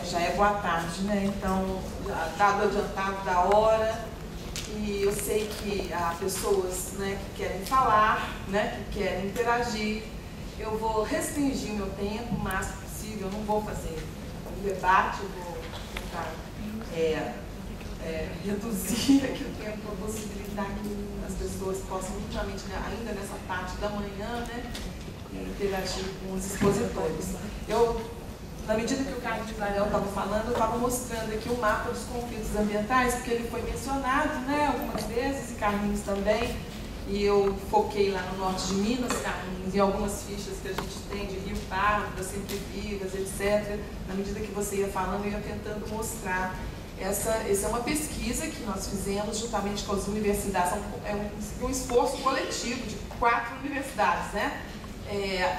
já é boa tarde, né? Então, dado o adiantado da hora, e eu sei que há pessoas, né, que querem falar, né, que querem interagir. Eu vou restringir o meu tempo o máximo possível, eu não vou fazer um debate, eu vou tentar reduzir aqui o tempo para possibilitar que as pessoas possam minimamente, né, ainda nessa parte da manhã, né, interagir com os expositores. Na medida que o Carlos Israel estava falando, eu estava mostrando aqui o mapa dos conflitos ambientais, porque ele foi mencionado, né, algumas vezes, e Carlinhos também, e eu foquei lá no norte de Minas, Carlinhos, em algumas fichas que a gente tem de Rio Pardo, das Sempre Vivas, etc. Na medida que você ia falando, eu ia tentando mostrar. Essa é uma pesquisa que nós fizemos juntamente com as universidades, um esforço coletivo de 4 universidades, né?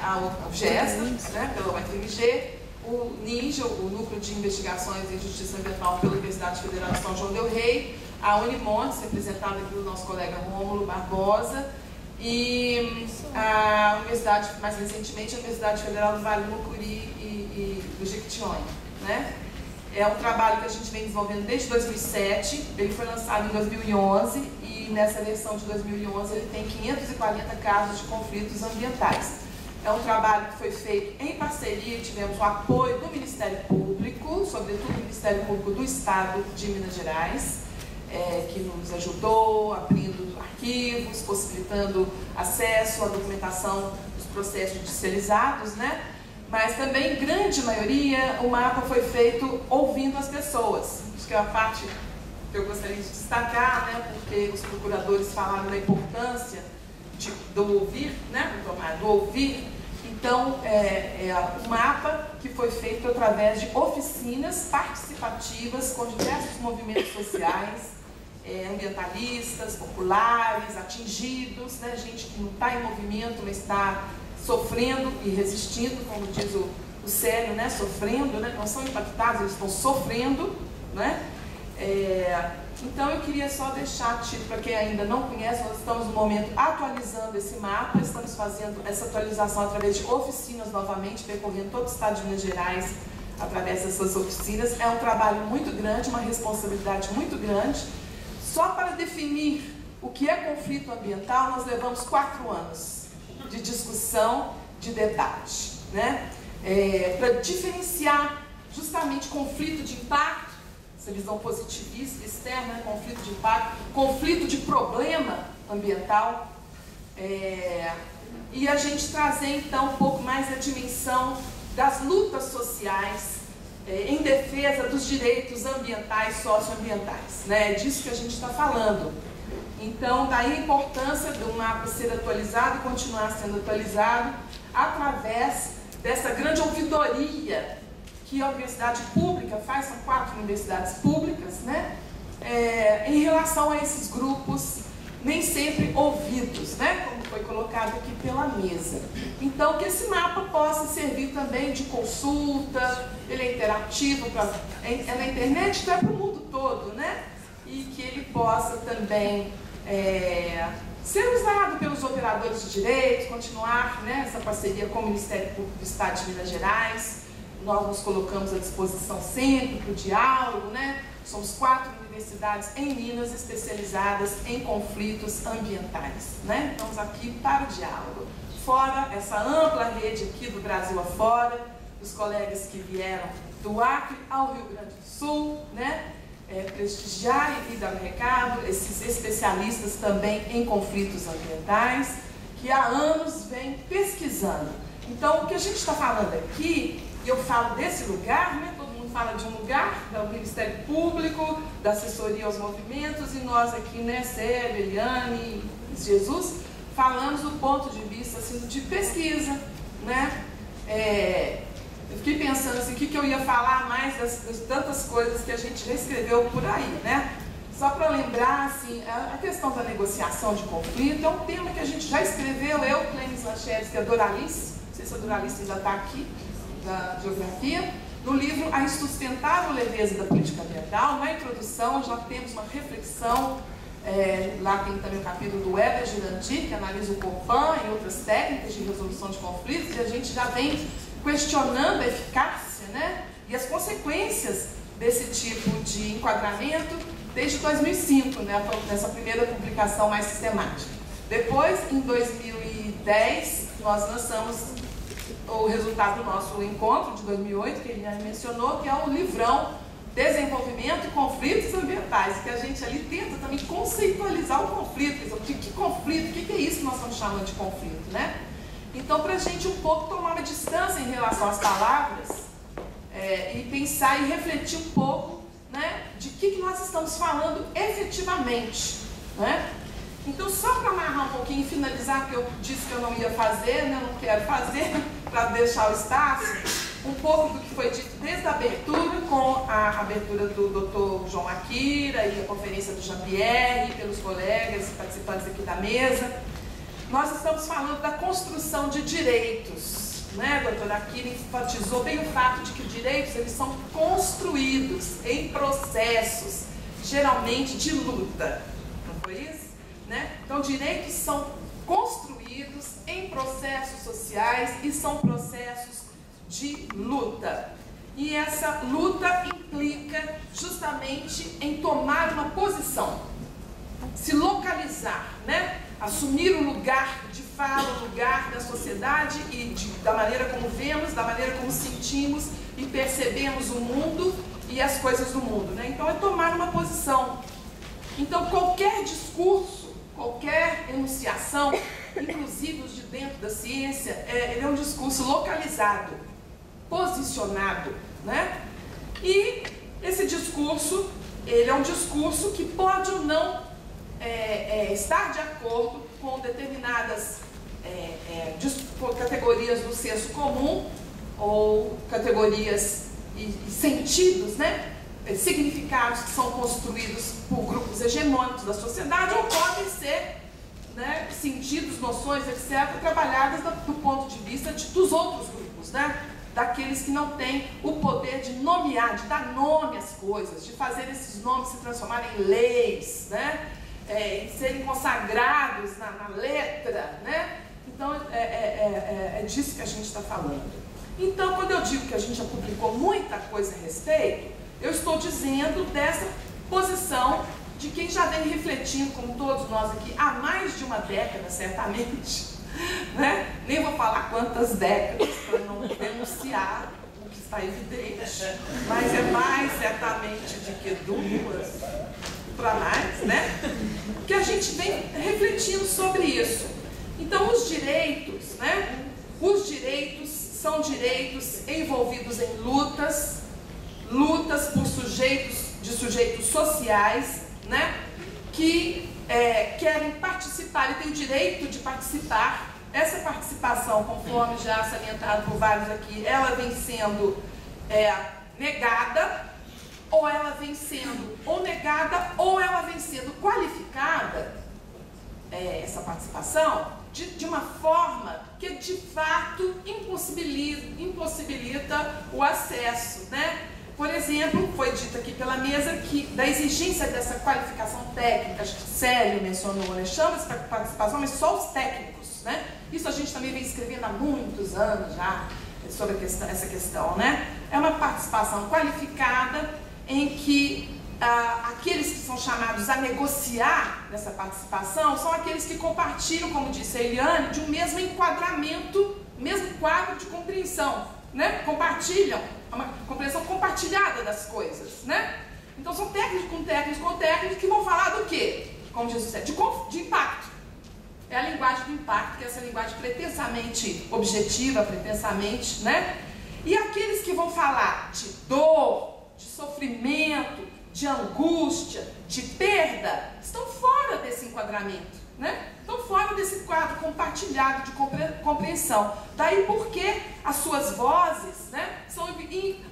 A UFGESTA, né, pela UFMG, o NINJA, o Núcleo de Investigações em Justiça Ambiental pela Universidade Federal de São João del Rei, a Unimontes, representada aqui pelo nosso colega Rômulo Barbosa, e a Universidade, mais recentemente, a Universidade Federal do Vale do Mucuri e do Jequitinhonha, né? É um trabalho que a gente vem desenvolvendo desde 2007, ele foi lançado em 2011 e nessa versão de 2011 ele tem 540 casos de conflitos ambientais. É um trabalho que foi feito em parceria, tivemos o apoio do Ministério Público, sobretudo do Ministério Público do Estado de Minas Gerais, que nos ajudou abrindo arquivos, possibilitando acesso à documentação dos processos judicializados, né? Mas também, em grande maioria, o mapa foi feito ouvindo as pessoas. Acho que é a parte que eu gostaria de destacar, né? Porque os procuradores falaram da importância do ouvir, né? Do ouvir. Então, um mapa que foi feito através de oficinas participativas com diversos movimentos sociais, ambientalistas, populares, atingidos, né? Gente que não está em movimento, mas está sofrendo e resistindo, como diz o Célio, né? Sofrendo, né? Não são impactados, eles estão sofrendo, né? Então eu queria só deixar título para quem ainda não conhece, nós estamos no momento atualizando esse mapa, estamos fazendo essa atualização através de oficinas novamente, percorrendo todo o estado de Minas Gerais através dessas oficinas. É um trabalho muito grande, uma responsabilidade muito grande. Só para definir o que é conflito ambiental, nós levamos 4 anos de discussão, de debate, né? Para diferenciar justamente conflito de impacto, essa visão positivista externa, né? Conflito de impacto, conflito de problema ambiental, e a gente trazer então um pouco mais a dimensão das lutas sociais em defesa dos direitos ambientais, socioambientais, né? É disso que a gente está falando. Então, daí a importância do mapa ser atualizado e continuar sendo atualizado através dessa grande ouvidoria que a universidade pública faz, são 4 universidades públicas, né? Em relação a esses grupos nem sempre ouvidos, né? Como foi colocado aqui pela mesa. Então, que esse mapa possa servir também de consulta, ele é interativo, é na internet, então é para o mundo todo, né? E que ele possa também ser usado pelos operadores de direitos, continuar, né, essa parceria com o Ministério Público do Estado de Minas Gerais. Nós nos colocamos à disposição sempre para o diálogo, né? Somos 4 universidades em Minas especializadas em conflitos ambientais, né? Estamos aqui para o diálogo. Fora essa ampla rede aqui do Brasil afora, os colegas que vieram do Acre ao Rio Grande do Sul, né? Prestigiar e dar um recado, esses especialistas também em conflitos ambientais, que há anos vêm pesquisando. Então, o que a gente está falando aqui, e eu falo desse lugar, né? Todo mundo fala de um lugar, do Ministério Público, da assessoria aos movimentos, e nós aqui, né, Célio, Eliane, Jesus, falamos do ponto de vista assim, de pesquisa, né? Eu fiquei pensando assim, o que eu ia falar mais das tantas coisas que a gente já escreveu por aí, né? Só para lembrar, assim, a questão da negociação de conflito é um tema que a gente já escreveu, eu, Clênis Lancheres, que é Doralice, não sei se a Doralice ainda está aqui, da Geografia, no livro A Insustentável Leveza da Política Ambiental. Na introdução já temos uma reflexão, lá tem também o capítulo do Weber Girandir, que analisa o Copan e outras técnicas de resolução de conflitos, e a gente já vem questionando a eficácia, né, E as consequências desse tipo de enquadramento desde 2005, né, nessa primeira publicação mais sistemática. Depois, em 2010, nós lançamos o resultado do nosso encontro de 2008, que ele já mencionou, que é o livrão Desenvolvimento e Conflitos Ambientais, que a gente ali tenta também conceitualizar o conflito. Que conflito? O que é isso que nós estamos chamando de conflito, né? Então, para a gente um pouco tomar uma distância em relação às palavras e pensar e refletir um pouco, né, de que nós estamos falando efetivamente, né? Então, só para amarrar um pouquinho e finalizar, porque eu disse que eu não ia fazer, né, não quero fazer, para deixar o Estácio, um pouco do que foi dito desde a abertura, com a abertura do Dr. João Akira e a conferência do Jean-Pierre, pelos colegas participantes aqui da mesa. Nós estamos falando da construção de direitos, né? A doutora Akira enfatizou bem o fato de que direitos eles são construídos em processos, geralmente de luta, não foi isso? Né? Então, direitos são construídos em processos sociais e são processos de luta. E essa luta implica justamente em tomar uma posição, se localizar, né? Assumir o lugar de fala, o lugar da sociedade e da maneira como vemos, da maneira como sentimos e percebemos o mundo e as coisas do mundo, né? Então, é tomar uma posição. Então, qualquer discurso, qualquer enunciação, inclusive os de dentro da ciência, ele é um discurso localizado, posicionado, né? E esse discurso, ele é um discurso que pode ou não estar de acordo com determinadas categorias do senso comum ou categorias e sentidos, né? Significados que são construídos por grupos hegemônicos da sociedade, ou podem ser, né, sentidos, noções, etc., trabalhadas do ponto de vista dos outros grupos, né? Daqueles que não têm o poder de nomear, de dar nome às coisas, de fazer esses nomes se transformarem em leis, né? E serem consagrados na letra, né? Então, é disso que a gente está falando. Então, quando eu digo que a gente já publicou muita coisa a respeito, eu estou dizendo dessa posição de quem já vem refletindo, como todos nós aqui, há mais de uma década, certamente, né? Nem vou falar quantas décadas, para não denunciar o que está evidente, mas é mais certamente de que duas, para mais, né? Que a gente vem refletindo sobre isso. Então, os direitos, né? Os direitos são direitos envolvidos em lutas por sujeitos sociais, né? Que querem participar e têm o direito de participar. Essa participação, conforme já salientado por vários aqui, ela vem sendo negada, ou ela vem sendo negada, ou ela vem sendo qualificada, essa participação, de uma forma que de fato impossibilita o acesso, né? Por exemplo, foi dito aqui pela mesa que da exigência dessa qualificação técnica, acho que Célio mencionou, né? Chama-se para participação, mas só os técnicos, né? Isso a gente também vem escrevendo há muitos anos já sobre essa questão, né? É uma participação qualificada em que aqueles que são chamados a negociar nessa participação são aqueles que compartilham, como disse a Eliane, de um mesmo enquadramento, mesmo quadro de compreensão, né? Compartilham, é uma compreensão compartilhada das coisas, né? Então são técnicos com técnicos que vão falar do quê? Como diz o Sérgio, de impacto. É a linguagem do impacto, que é essa linguagem pretensamente objetiva, pretensamente, né? E aqueles que vão falar de dor, de sofrimento, de angústia, de perda, estão fora desse enquadramento, né? Estão fora desse quadro compartilhado de compreensão. Daí porque as suas vozes, né, são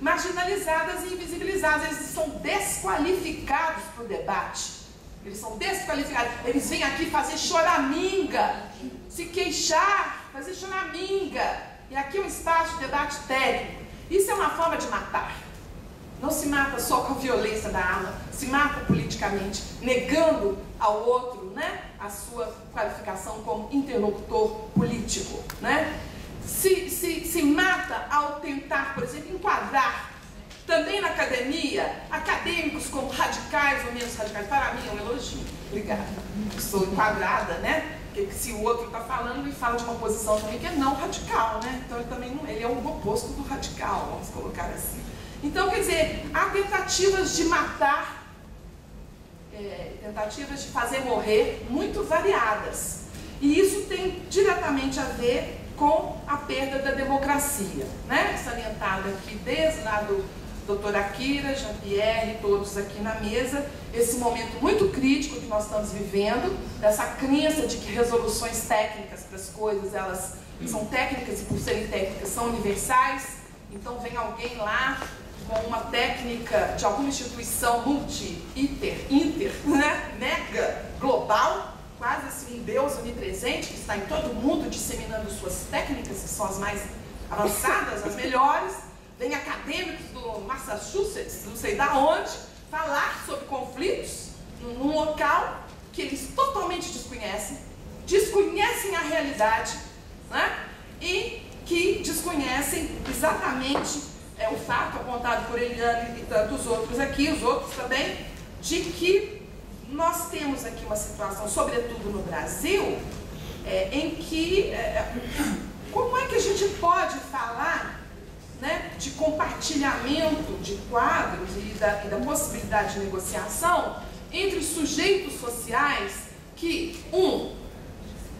marginalizadas e invisibilizadas, eles são desqualificados para o debate. Eles são desqualificados, eles vêm aqui fazer choraminga, se queixar, fazer choraminga. E aqui é um espaço de debate técnico. Isso é uma forma de matar. Não se mata só com a violência da arma, se mata politicamente, negando ao outro, né, a sua qualificação como interlocutor político, né? Se mata ao tentar, por exemplo, enquadrar Também na academia, acadêmicos como radicais ou menos radicais, para mim é um elogio. Obrigada. Sou enquadrada, né? Porque se o outro está falando, ele fala de uma posição também que é não radical, né? Então ele também não, ele é o oposto do radical, vamos colocar assim. Então, quer dizer, há tentativas de matar, tentativas de fazer morrer, muito variadas. E isso tem diretamente a ver com a perda da democracia, né? Salientada aqui desde lá do doutor Akira, Jean-Pierre, todos aqui na mesa, esse momento muito crítico que nós estamos vivendo, dessa crença de que resoluções técnicas para as coisas, elas são técnicas e por serem técnicas são universais. Então vem alguém lá com uma técnica de alguma instituição né? Mega, global, quase assim um Deus onipresente que está em todo mundo disseminando suas técnicas, que são as mais avançadas, as melhores. Vem acadêmicos do Massachusetts, não sei da onde, falar sobre conflitos num local que eles totalmente desconhecem a realidade, né? E que desconhecem exatamente o fato apontado por Eliane e tantos outros aqui, os outros também, de que nós temos aqui uma situação, sobretudo no Brasil, em que, como é que a gente pode falar, né, de compartilhamento de quadros e da possibilidade de negociação entre sujeitos sociais que,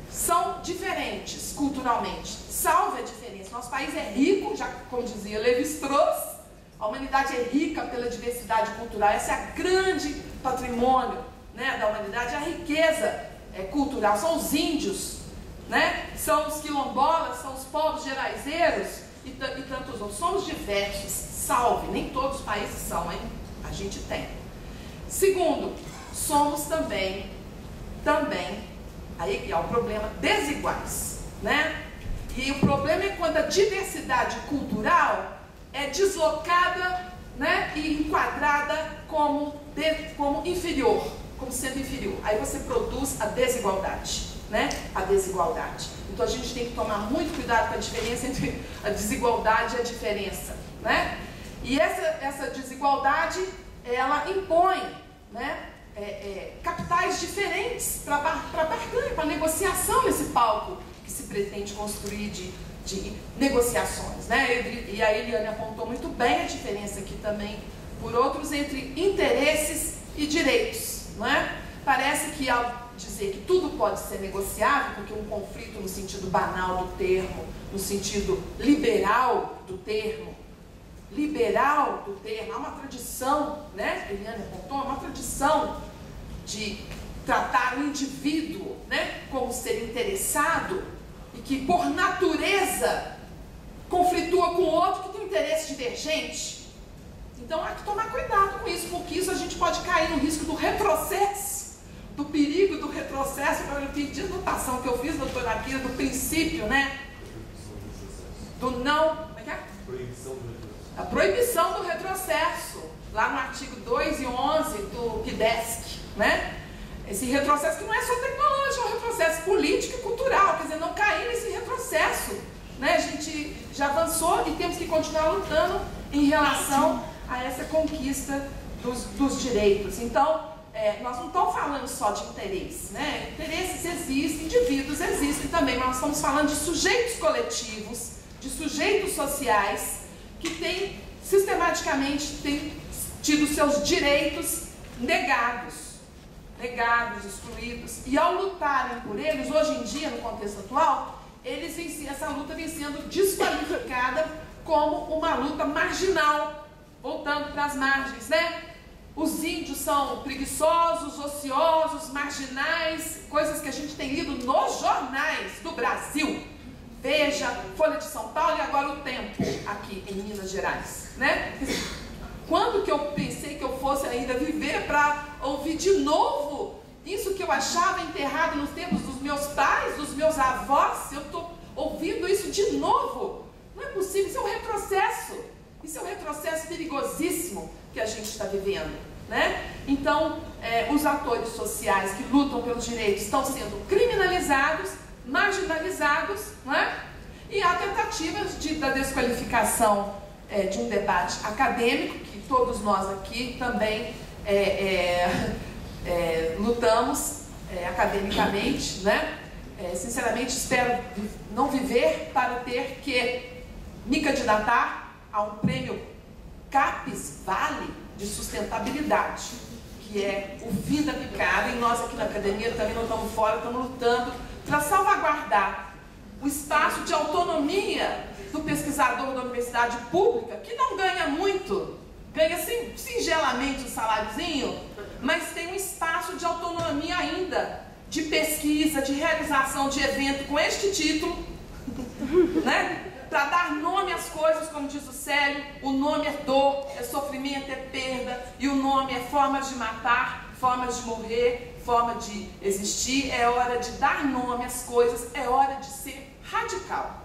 são diferentes culturalmente, salve a diferença. Nosso país é rico, já como dizia Lévi-Strauss, a humanidade é rica pela diversidade cultural, esse é o grande patrimônio, né, da humanidade, a riqueza cultural, são os índios, né, são os quilombolas, são os povos geraizeiros, e tantos outros. Somos diversos, salve, nem todos os países são, hein? A gente tem. Segundo, somos também, aí é o problema, desiguais, né? E o problema é quando a diversidade cultural é deslocada, né, e enquadrada como inferior, como sendo inferior. Aí você produz a desigualdade, né? A desigualdade. Então a gente tem que tomar muito cuidado com a diferença entre a desigualdade e a diferença, né? E essa desigualdade, ela impõe, né, capitais diferentes para barganha, para negociação nesse palco que se pretende construir de negociações, né? E a Eliane apontou muito bem a diferença aqui também, por outros, entre interesses e direitos, não é? Parece que ao dizer que tudo pode ser negociável, porque um conflito no sentido banal do termo, no sentido liberal do termo, há uma tradição, né? Eliane apontou, uma tradição de tratar o indivíduo, né, como ser interessado e que por natureza conflitua com o outro que tem interesse divergente. Então há que tomar cuidado com isso, porque isso a gente pode cair no risco do retrocesso, do perigo do retrocesso. Eu pedi a notação que eu fiz, doutora Akira, do princípio, né? Do não... Como é que é? Proibição do retrocesso. A proibição do retrocesso, lá no artigo 2 e 11 do PIDESC, né? Esse retrocesso que não é só tecnológico, é um retrocesso político e cultural, quer dizer, não cair nesse retrocesso, né? A gente já avançou e temos que continuar lutando em relação a essa conquista dos direitos. Então, nós não estamos falando só de interesse, né? Interesses existem, indivíduos existem também, mas nós estamos falando de sujeitos coletivos, de sujeitos sociais que sistematicamente têm tido seus direitos negados, excluídos, e ao lutarem por eles, hoje em dia, no contexto atual, essa luta vem sendo desqualificada como uma luta marginal, voltando para as margens, né? Os índios são preguiçosos, ociosos, marginais, coisas que a gente tem lido nos jornais do Brasil. Veja, Folha de São Paulo e agora o Tempo, aqui em Minas Gerais, né? Quando que eu pensei que eu fosse ainda viver para ouvir de novo isso que eu achava enterrado nos tempos dos meus pais, dos meus avós? Eu estou ouvindo isso de novo. Não é possível, isso é um retrocesso. Isso é um retrocesso perigosíssimo que a gente está vivendo, né? Então, os atores sociais que lutam pelos direitos estão sendo criminalizados, marginalizados, né? E há tentativas da desqualificação de um debate acadêmico, que todos nós aqui também lutamos academicamente, né? Sinceramente, espero não viver para ter que me candidatar a um prêmio CAPES Vale de sustentabilidade, que é o fim da picada, e nós aqui na academia também não estamos fora, estamos lutando para salvaguardar o espaço de autonomia do pesquisador da universidade pública, que não ganha muito, ganha singelamente um saláriozinho, mas tem um espaço de autonomia ainda, de pesquisa, de realização de evento com este título, né? Para dar nome às coisas, como diz o Célio, o nome é dor, é sofrimento, é perda, e o nome é formas de matar, formas de morrer, forma de existir. É hora de dar nome às coisas, é hora de ser radical.